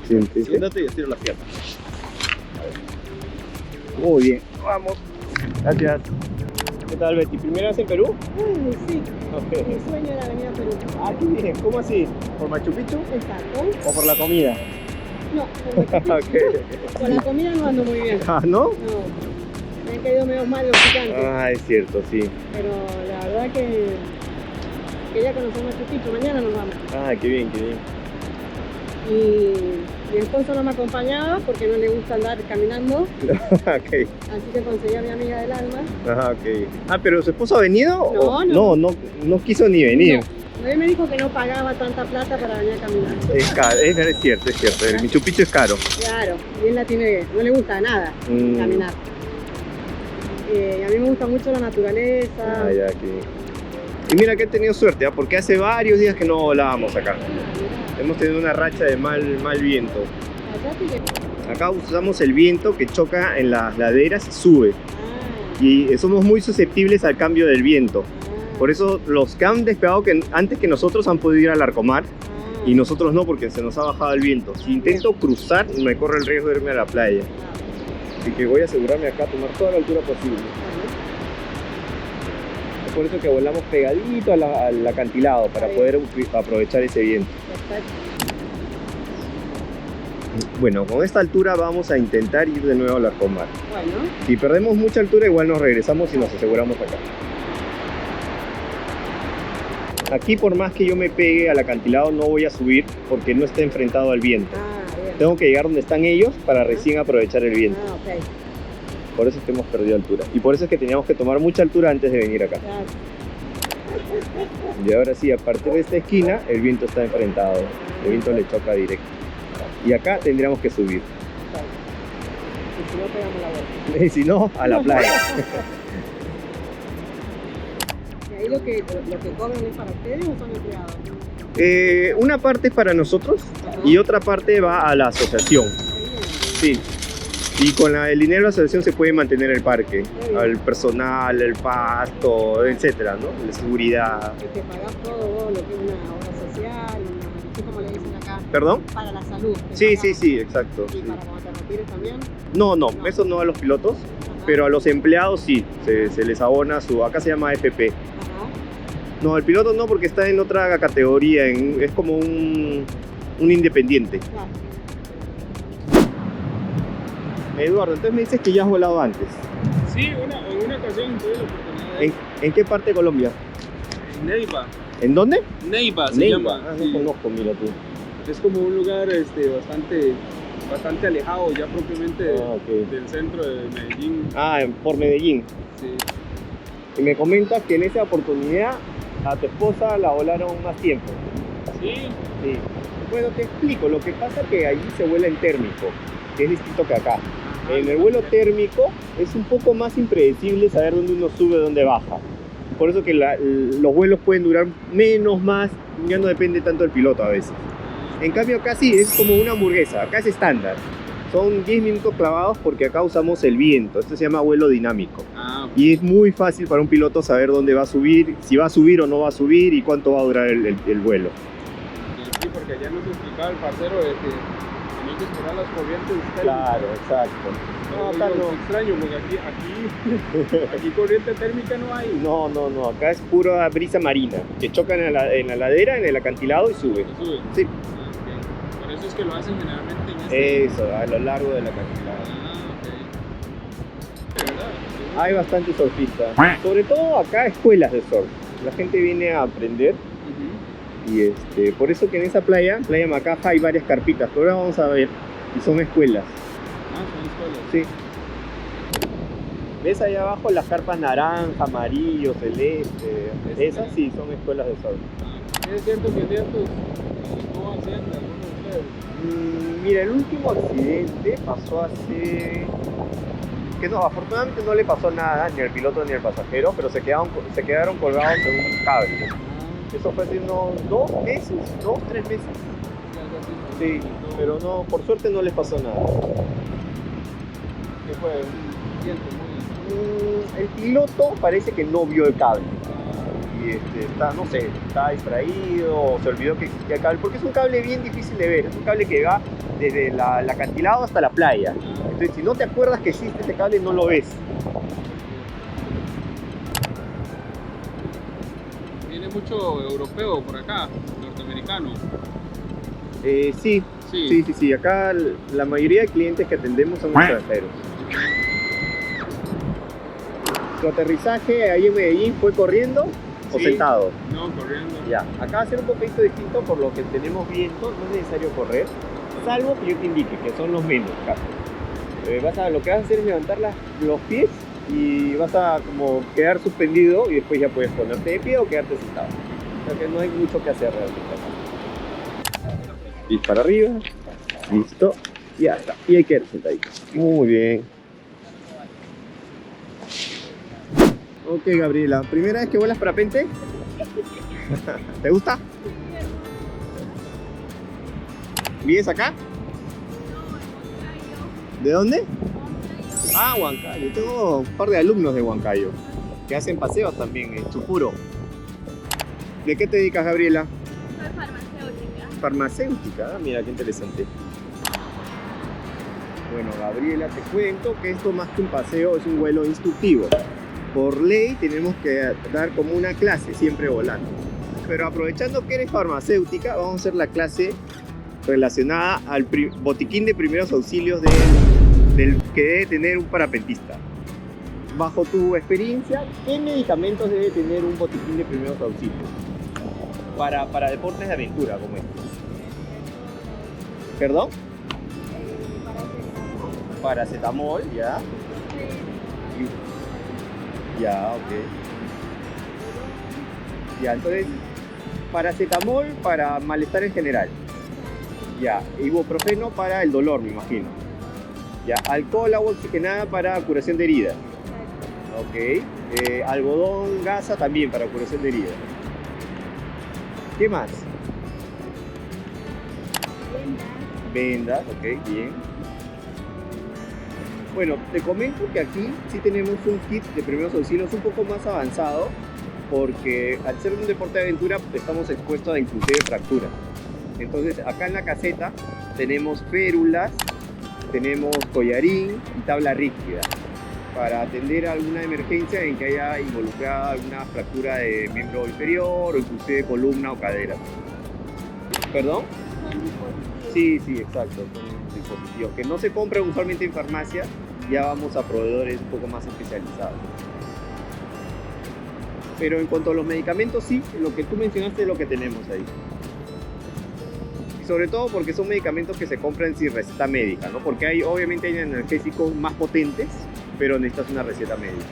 Siéntese. Siéntate y estira las piernas. Muy bien, vamos. Gracias. ¿Qué tal, Betty? ¿Primera vez en Perú? Sí, Ok. mi sueño era venir a Perú. Ah, qué bien. ¿Cómo así? ¿Por Machu Picchu Exacto. o por la comida? No, por Machu Picchu. Con la comida no ando muy bien. Ah, ¿no? No, me han caído medio mal los picantes. Ah, es cierto, sí. Pero la verdad que quería conocer Machu Picchu. Mañana nos vamos. Ah, qué bien, qué bien. Y mi esposo no me acompañaba porque no le gusta andar caminando. Ok. Así que conseguí a mi amiga del alma. Ajá, ok. Ah, ¿pero su esposo ha venido? No, ¿O? no. No quiso ni venir. No, él me dijo que no pagaba tanta plata para venir a caminar. Es caro, es cierto, es cierto. El Machu Picchu es caro. Claro, y él no le gusta nada caminar. Y a mí me gusta mucho la naturaleza. Ah, ya, qué bien. Y mira que he tenido suerte, ¿ah? Porque hace varios días que no volábamos acá. Hemos tenido una racha de mal viento. Acá usamos el viento que choca en las laderas y sube. Y somos muy susceptibles al cambio del viento. Por eso los que han despegado antes que nosotros han podido ir al Larcomar y nosotros no, porque se nos ha bajado el viento. Si intento cruzar, me corre el riesgo de irme a la playa. Así que voy a asegurarme acá, tomar toda la altura posible. Es por eso que volamos pegadito al acantilado, para poder aprovechar ese viento. Perfecto. Bueno, con esta altura vamos a intentar ir de nuevo al Larcomar. Bueno, Si perdemos mucha altura, igual nos regresamos y nos aseguramos acá. Aquí, por más que yo me pegue al acantilado, no voy a subir porque no está enfrentado al viento. bien. Tengo que llegar donde están ellos para recién aprovechar el viento. Ok, Por eso es que hemos perdido altura. Y por eso es que teníamos que tomar mucha altura antes de venir acá. claro. Y ahora sí, a partir de esta esquina, el viento está enfrentado. El viento le choca directo. Y acá tendríamos que subir. Y si no, pegamos la vuelta. Y si no, a la playa. ¿Y ahí lo que cobran es para ustedes o son empleados? Una parte es para nosotros y otra parte va a la asociación. Sí. Y con el dinero de la asociación se puede mantener el parque, el personal, el pasto, etcétera, ¿no? La seguridad. Y te pagás todo vos, lo que es una obra social, no sé cómo le dicen acá. ¿Perdón? Para la salud. Sí, exacto. ¿Y Sí. para cuando te retires también? No, eso no a los pilotos, pero a los empleados sí, se les abona acá se llama FP. Ajá. No, el piloto no, porque está en otra categoría, es como un independiente. Claro. Eduardo, entonces me dices que ya has volado antes. Sí, en una ocasión tuve la oportunidad ¿En qué parte de Colombia? en Neiva. ¿En dónde? Neiva se Neiva. llama. Ah, Sí. no conozco, mira tú. Es como un lugar bastante alejado ya propiamente del centro de Medellín. Ah, por Medellín. Sí. Y me comentas que en esa oportunidad a tu esposa la volaron más tiempo. Sí, Sí. Bueno, te explico. Lo que pasa es que allí se vuela en térmico, que es distinto que acá. En el vuelo térmico es un poco más impredecible saber dónde uno sube, dónde baja. Por eso que los vuelos pueden durar menos, más, ya no depende tanto del piloto a veces. En cambio acá sí, es como una hamburguesa, acá es estándar. Son 10 minutos clavados porque acá usamos el viento, esto se llama vuelo dinámico. Ah, Y es muy fácil para un piloto saber dónde va a subir, si va a subir o no va a subir y cuánto va a durar el vuelo. sí, porque allá nos explicaba el parcero de que tenía que esperar las corrientes térmicas. Claro, exacto. No, acá Es no. extraño porque aquí corriente térmica no hay. No, acá es pura brisa marina, que chocan en la ladera, en el acantilado y sube. No sube. Sí. Ah, ok. Por eso es que lo hacen generalmente en este. Eso, a lo largo del acantilado. Ah, ok. De verdad. Hay bastantes surfistas, sobre todo acá escuelas de surf. La gente viene a aprender Ujú. y por eso que en esa playa Macaja, hay varias carpitas, que ahora vamos a ver, y son escuelas. Ah, son escuelas. Sí. ¿Ves allá abajo las carpas naranja, amarillo, celeste? Esas sí son escuelas de surf. Ah, ¿es cierto que de estos estuvo accidente alguno de ustedes? Mira, el último accidente pasó hace... que no, afortunadamente no le pasó nada, ni al piloto ni al pasajero, pero se quedaron colgados en un cable. Eso fue hace unos 2 meses, 3 meses. Sí, pero no, por suerte no les pasó nada. ¿Qué fue? Un accidente muy... El piloto parece que no vio el cable. Y está, no sé, está distraído o se olvidó que existía el cable, porque es un cable bien difícil de ver, es un cable que va desde el acantilado hasta la playa. Entonces, si no te acuerdas que existe este cable, no lo ves. Viene mucho europeo por acá, norteamericano. Sí. Acá la mayoría de clientes que atendemos son extranjeros. ¿Tu aterrizaje ahí en Medellín fue corriendo o sentado? No, corriendo. Ya, acá va a ser un poquito distinto por lo que tenemos viento, no es necesario correr, salvo que yo te indique, que son los menos casos. Lo que vas a hacer es levantar los pies y vas a como quedar suspendido y después ya puedes ponerte de pie o quedarte sentado. O sea que no hay mucho que hacer realmente acá. Y para arriba, listo, ya está. Y hay que quedar sentadito. Muy bien. Ok, Gabriela, ¿primera vez que vuelas parapente? ¿Te gusta? ¿Vives acá? ¿De dónde? Ah, Huancayo. Tengo un par de alumnos de Huancayo que hacen paseos también en Chupuro. ¿De qué te dedicas, Gabriela? Soy farmacéutica. Farmacéutica, ah, mira qué interesante. Bueno, Gabriela, te cuento que esto más que un paseo es un vuelo instructivo. Por ley tenemos que dar como una clase siempre volando. Pero aprovechando que eres farmacéutica, vamos a hacer la clase relacionada al botiquín de primeros auxilios del que debe tener un parapentista. Bajo tu experiencia, ¿qué medicamentos debe tener un botiquín de primeros auxilios? Para deportes de aventura como este. ¿Perdón? Paracetamol, ya. Ya, ok. Ya, entonces, paracetamol para malestar en general. Ya, ibuprofeno para el dolor, me imagino. Ya, alcohol, agua oxigenada para curación de heridas. Ok. Algodón, gasa también para curación de heridas. ¿Qué más? Vendas, ok, bien. Bueno, te comento que aquí sí tenemos un kit de primeros auxilios un poco más avanzado, porque al ser un deporte de aventura estamos expuestos a inclusive fracturas. Entonces acá en la caseta tenemos férulas, tenemos collarín y tabla rígida para atender alguna emergencia en que haya involucrada alguna fractura de miembro inferior o inclusive columna o cadera. ¿Perdón? Sí, exacto, son dispositivos que no se compran usualmente en farmacia, ya vamos a proveedores un poco más especializados. Pero en cuanto a los medicamentos, sí, lo que tú mencionaste es lo que tenemos ahí. Y sobre todo porque son medicamentos que se compran sin receta médica, ¿no? Porque obviamente hay analgésicos más potentes, pero necesitas una receta médica.